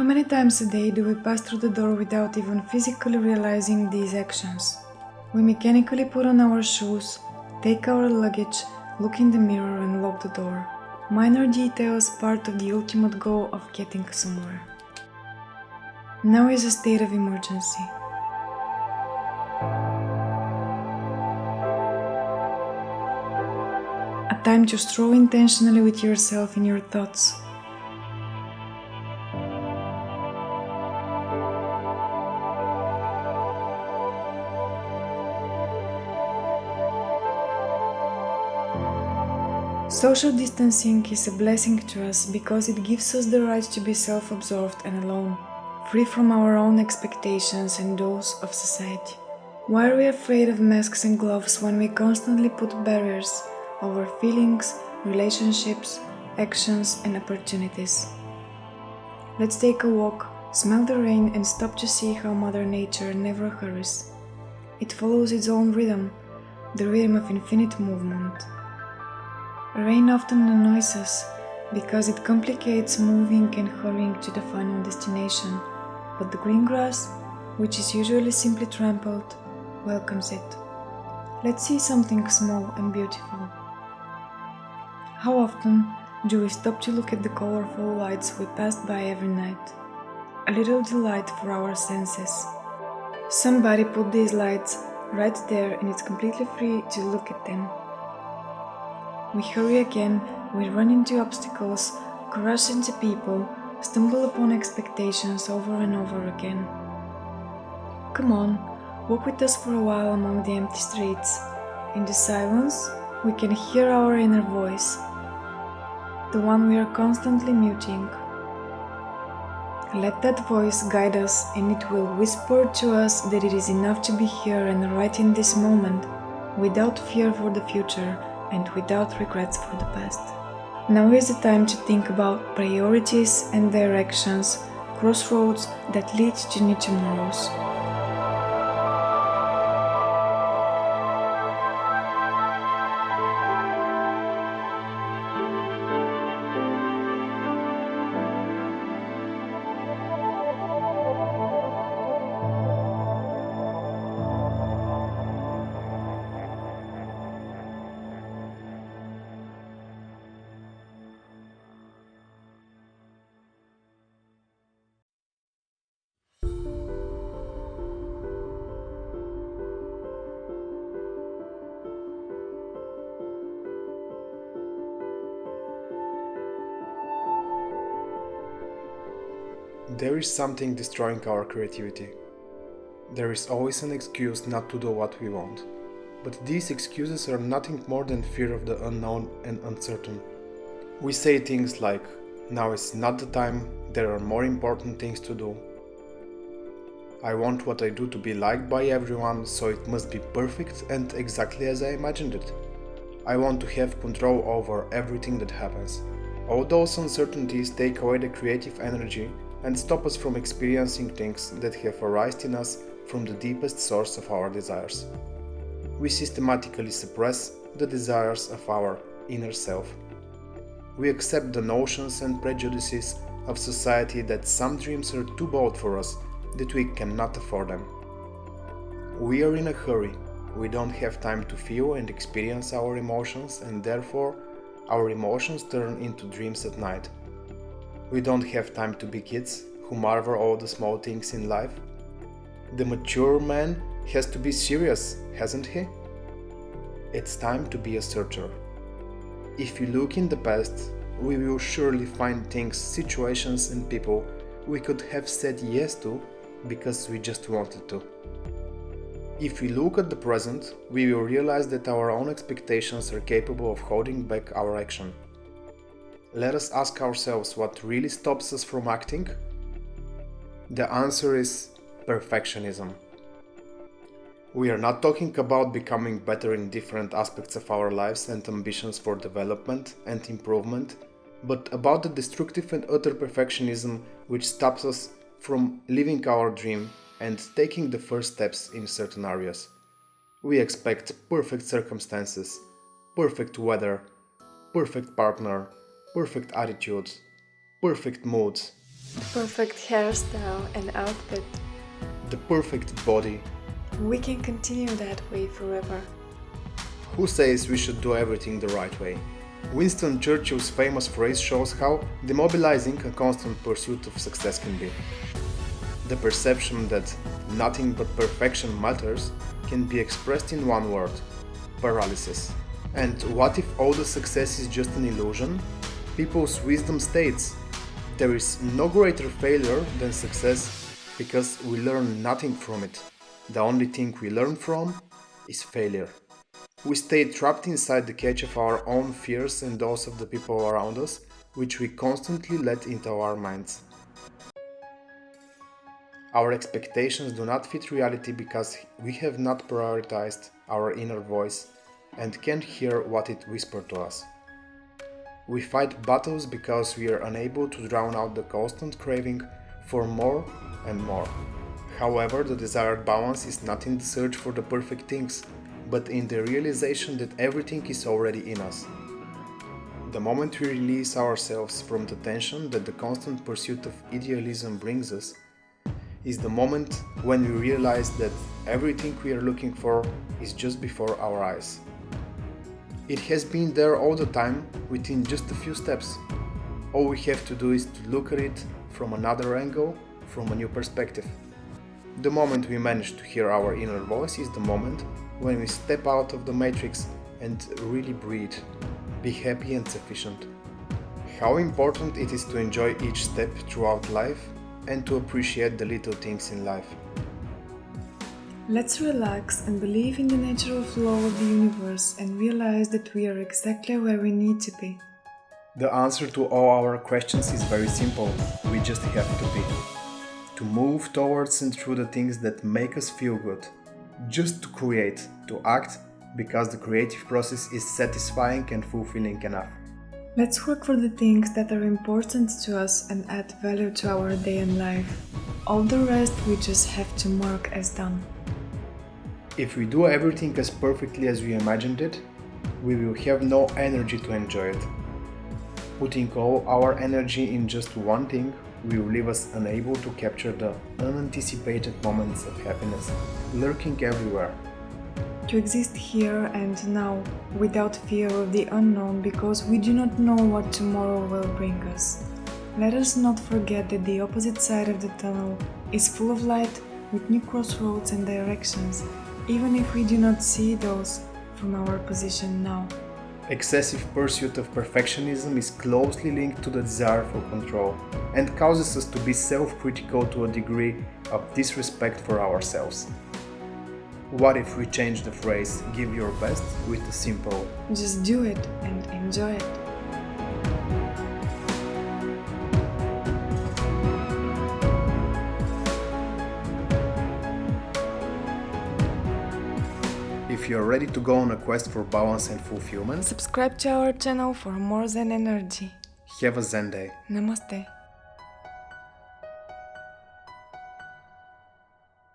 many times a day do we pass through the door without even physically realizing these actions? We mechanically put on our shoes, take our luggage, look in the mirror and lock the door. Minor details part of the ultimate goal of getting somewhere. Now is a state of emergency. A time to stroll intentionally with yourself in your thoughts. Social distancing is a blessing to us because it gives us the right to be self-absorbed and alone, free from our own expectations and those of society. Why are we afraid of masks and gloves when we constantly put barriers over feelings, relationships, actions and opportunities? Let's take a walk, smell the rain and stop to see how Mother Nature never hurries. It follows its own rhythm, the rhythm of infinite movement. Rain often annoys us because it complicates moving and hurrying to the final destination, but the green grass, which is usually simply trampled, welcomes it. Let's see something small and beautiful. How often do we stop to look at the colorful lights we pass by every night? A little delight for our senses. Somebody put these lights right there and it's completely free to look at them. We hurry again, we run into obstacles, crash into people, stumble upon expectations over and over again. Come on, walk with us for a while among the empty streets. In the silence, we can hear our inner voice, the one we are constantly muting. Let that voice guide us and it will whisper to us that it is enough to be here and right in this moment, without fear for the future and without regrets for the past. Now is the time to think about priorities and directions, crossroads that lead to new tomorrows. There is something destroying our creativity. There is always an excuse not to do what we want. But these excuses are nothing more than fear of the unknown and uncertain. We say things like, now is not the time, there are more important things to do. I want what I do to be liked by everyone, so it must be perfect and exactly as I imagined it. I want to have control over everything that happens. All those uncertainties take away the creative energy and stop us from experiencing things that have arisen in us from the deepest source of our desires. We systematically suppress the desires of our inner self. We accept the notions and prejudices of society that some dreams are too bold for us, that we cannot afford them. We are in a hurry. We don't have time to feel and experience our emotions, and therefore our emotions turn into dreams at night. We don't have time to be kids who marvel all the small things in life. The mature man has to be serious, hasn't he? It's time to be a searcher. If we look in the past, we will surely find things, situations and people we could have said yes to because we just wanted to. If we look at the present, we will realize that our own expectations are capable of holding back our action. Let us ask ourselves what really stops us from acting. The answer is perfectionism. We are not talking about becoming better in different aspects of our lives and ambitions for development and improvement, but about the destructive and utter perfectionism which stops us from living our dream and taking the first steps in certain areas. We expect perfect circumstances, perfect weather, perfect partner, perfect attitude, perfect mood, The perfect hairstyle and outfit. The perfect body. We can continue that way forever. Who says we should do everything the right way? Winston Churchill's famous phrase shows how demobilizing a constant pursuit of success can be. The perception that nothing but perfection matters can be expressed in one word: paralysis. And what if all the success is just an illusion? People's wisdom states, there is no greater failure than success because we learn nothing from it. The only thing we learn from is failure. We stay trapped inside the cage of our own fears and those of the people around us, which we constantly let into our minds. Our expectations do not fit reality because we have not prioritized our inner voice and can't hear what it whispers to us. We fight battles because we are unable to drown out the constant craving for more and more. However, the desired balance is not in the search for the perfect things, but in the realization that everything is already in us. The moment we release ourselves from the tension that the constant pursuit of idealism brings us, is the moment when we realize that everything we are looking for is just before our eyes. It has been there all the time, within just a few steps. All we have to do is to look at it from another angle, from a new perspective. The moment we manage to hear our inner voice is the moment when we step out of the matrix and really breathe, be happy and sufficient. How important it is to enjoy each step throughout life and to appreciate the little things in life. Let's relax and believe in the natural flow of the universe and realize that we are exactly where we need to be. The answer to all our questions is very simple. We just have to be. To move towards and through the things that make us feel good. Just to create, to act, because the creative process is satisfying and fulfilling enough. Let's work for the things that are important to us and add value to our day and life. All the rest we just have to mark as done. If we do everything as perfectly as we imagined it, we will have no energy to enjoy it. Putting all our energy in just one thing will leave us unable to capture the unanticipated moments of happiness lurking everywhere. To exist here and now without fear of the unknown because we do not know what tomorrow will bring us. Let us not forget that the opposite side of the tunnel is full of light with new crossroads and directions, even if we do not see those from our position now. Excessive pursuit of perfectionism is closely linked to the desire for control and causes us to be self-critical to a degree of disrespect for ourselves. What if we change the phrase "give your best" with a simple "just do it and enjoy it"? If you're ready to go on a quest for balance and fulfillment, subscribe to our channel for more Zen energy. have a Zen day. Namaste.